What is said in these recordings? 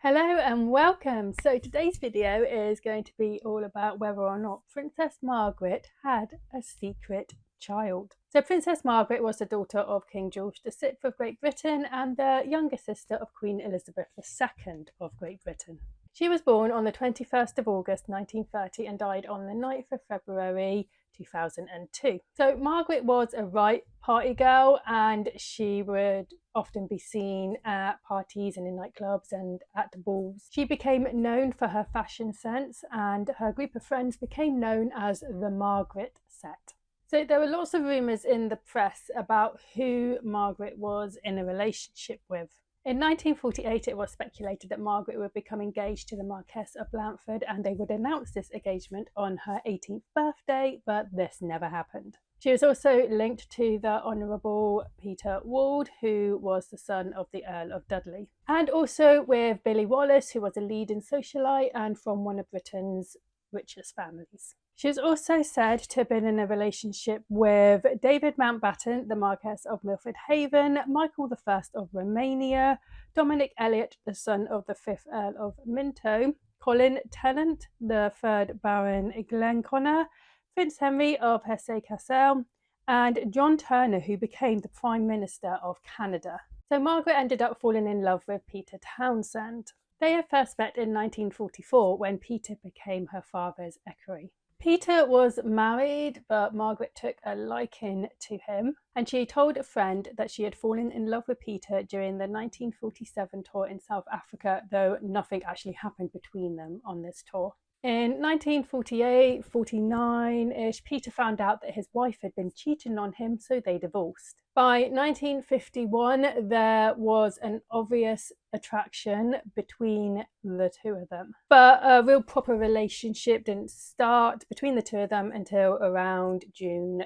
Hello and welcome. So today's video is going to be all about whether or not Princess Margaret had a secret child. So Princess Margaret was the daughter of King George VI of Great Britain and the younger sister of Queen Elizabeth II of Great Britain. She was born on the 21st of August 1930 and died on the 9th of February 2002. So Margaret was a right party girl, and she would often be seen at parties and in nightclubs and at balls. She became known for her fashion sense, and her group of friends became known as the Margaret set. So there were lots of rumours in the press about who Margaret was in a relationship with. In 1948, it was speculated that Margaret would become engaged to the Marquess of Blandford, and they would announce this engagement on her 18th birthday, but this never happened. She was also linked to the Honourable Peter Wald, who was the son of the Earl of Dudley, and also with Billy Wallace, who was a leading socialite and from one of Britain's richest families. She was also said to have been in a relationship with David Mountbatten, the Marquess of Milford Haven, Michael I of Romania, Dominic Elliot, the son of the 5th Earl of Minto, Colin Tennant, the 3rd Baron Glenconner, Prince Henry of Hesse-Kassel, and John Turner, who became the Prime Minister of Canada. So Margaret ended up falling in love with Peter Townsend. They had first met in 1944 when Peter became her father's equerry. Peter was married, but Margaret took a liking to him, and she told a friend that she had fallen in love with Peter during the 1947 tour in South Africa, though nothing actually happened between them on this tour. In 1948-49-ish, Peter found out that his wife had been cheating on him, so they divorced. By 1951, there was an obvious attraction between the two of them, but a real proper relationship didn't start between the two of them until around June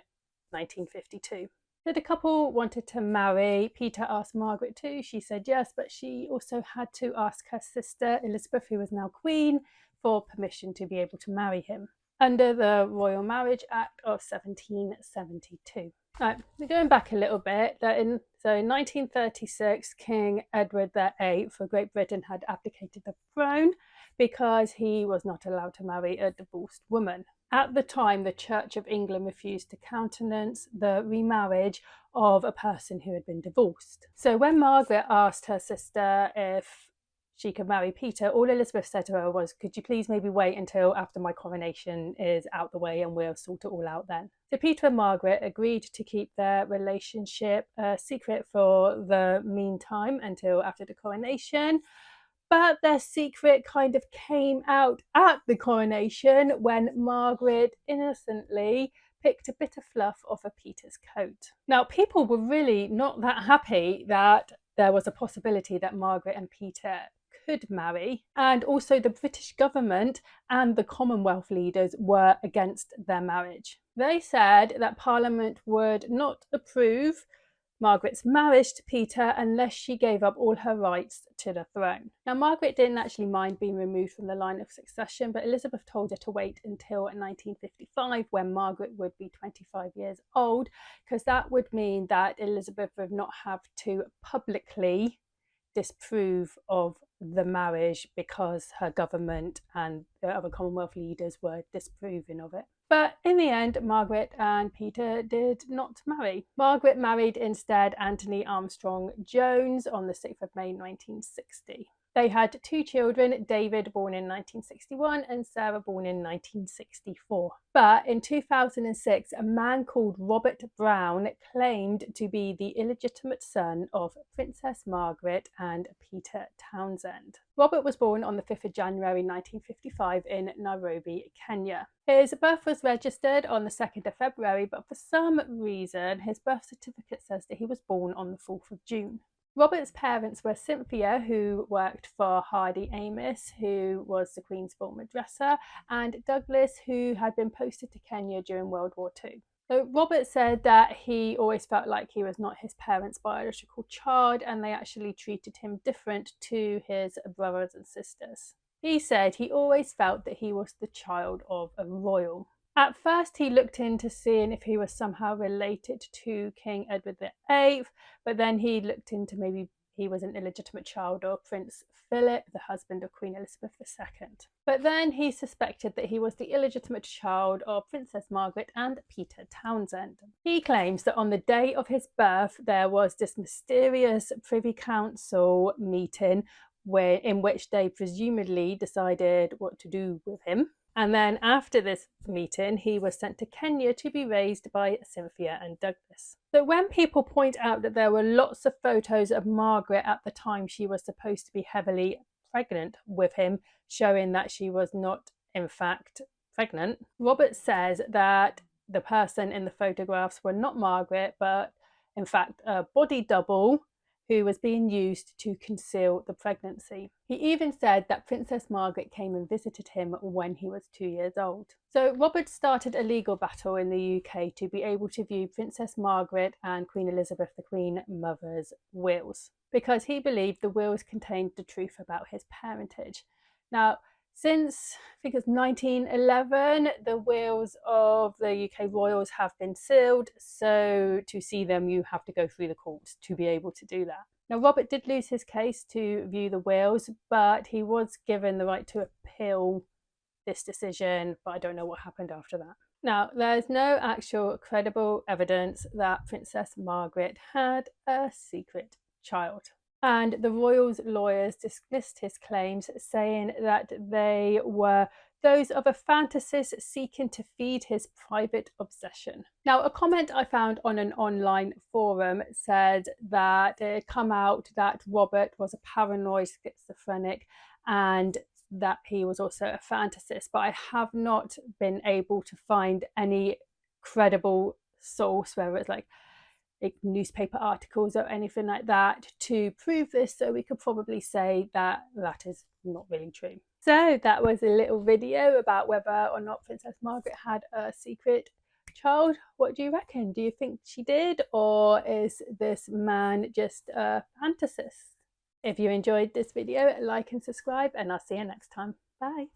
1952. So the couple wanted to marry. Peter asked Margaret to. She said yes, but she also had to ask her sister Elizabeth, who was now Queen, for permission to be able to marry him under the Royal Marriage Act of 1772. Right, we're going back a little bit. In 1936, King Edward VIII of Great Britain had abdicated the throne because he was not allowed to marry a divorced woman. At the time, the Church of England refused to countenance the remarriage of a person who had been divorced. So when Margaret asked her sister if she could marry Peter, all Elizabeth said to her was, could you please maybe wait until after my coronation is out the way and we'll sort it all out then. So Peter and Margaret agreed to keep their relationship a secret for the meantime until after the coronation, but their secret kind of came out at the coronation when Margaret innocently picked a bit of fluff off of Peter's coat. Now, people were really not that happy that there was a possibility that Margaret and Peter could marry, and also the British government and the Commonwealth leaders were against their marriage. They said that Parliament would not approve Margaret's marriage to Peter unless she gave up all her rights to the throne. Now, Margaret didn't actually mind being removed from the line of succession, but Elizabeth told her to wait until 1955, when Margaret would be 25 years old, because that would mean that Elizabeth would not have to publicly disapprove of the marriage because her government and the other Commonwealth leaders were disapproving of it. But in the end, Margaret and Peter did not marry. Margaret married instead Anthony Armstrong Jones on the 6th of May 1960. They had 2 children, David, born in 1961, and Sarah, born in 1964. But in 2006, a man called Robert Brown claimed to be the illegitimate son of Princess Margaret and Peter Townsend. Robert was born on the 5th of January 1955 in Nairobi, Kenya. His birth was registered on the 2nd of February, but for some reason, his birth certificate says that he was born on the 4th of June. Robert's parents were Cynthia, who worked for Hardy Amos, who was the Queen's former dresser, and Douglas, who had been posted to Kenya during World War II. So Robert said that he always felt like he was not his parents' biological child, and they actually treated him different to his brothers and sisters. He said he always felt that he was the child of a royal. At first, he looked into seeing if he was somehow related to King Edward VIII, but then he looked into maybe he was an illegitimate child of Prince Philip, the husband of Queen Elizabeth II. But then he suspected that he was the illegitimate child of Princess Margaret and Peter Townsend. He claims that on the day of his birth, there was this mysterious Privy Council meeting in which they presumably decided what to do with him. And then after this meeting, he was sent to Kenya to be raised by Cynthia and Douglas. So when people point out that there were lots of photos of Margaret at the time she was supposed to be heavily pregnant with him, showing that she was not in fact pregnant, Robert says that the person in the photographs were not Margaret, but in fact a body double who was being used to conceal the pregnancy. He even said that Princess Margaret came and visited him when he was 2 years old. So Robert started a legal battle in the UK to be able to view Princess Margaret and Queen Elizabeth, the Queen Mother's wills, because he believed the wills contained the truth about his parentage. Now, since I think it's 1911, the wills of the UK royals have been sealed, so to see them you have to go through the courts to be able to do that. Now, Robert did lose his case to view the wills, but he was given the right to appeal this decision, but I don't know what happened after that. Now, there's no actual credible evidence that Princess Margaret had a secret child. And the royals' lawyers dismissed his claims, saying that they were those of a fantasist seeking to feed his private obsession. Now, a comment I found on an online forum said that it had come out that Robert was a paranoid schizophrenic and that he was also a fantasist, but I have not been able to find any credible source, whether it's like newspaper articles or anything like that, to prove this, so we could probably say that that is not really true. So that was a little video about whether or not Princess Margaret had a secret child. What do you reckon? Do you think she did, or is this man just a fantasist? If you enjoyed this video, like and subscribe, and I'll see you next time. Bye.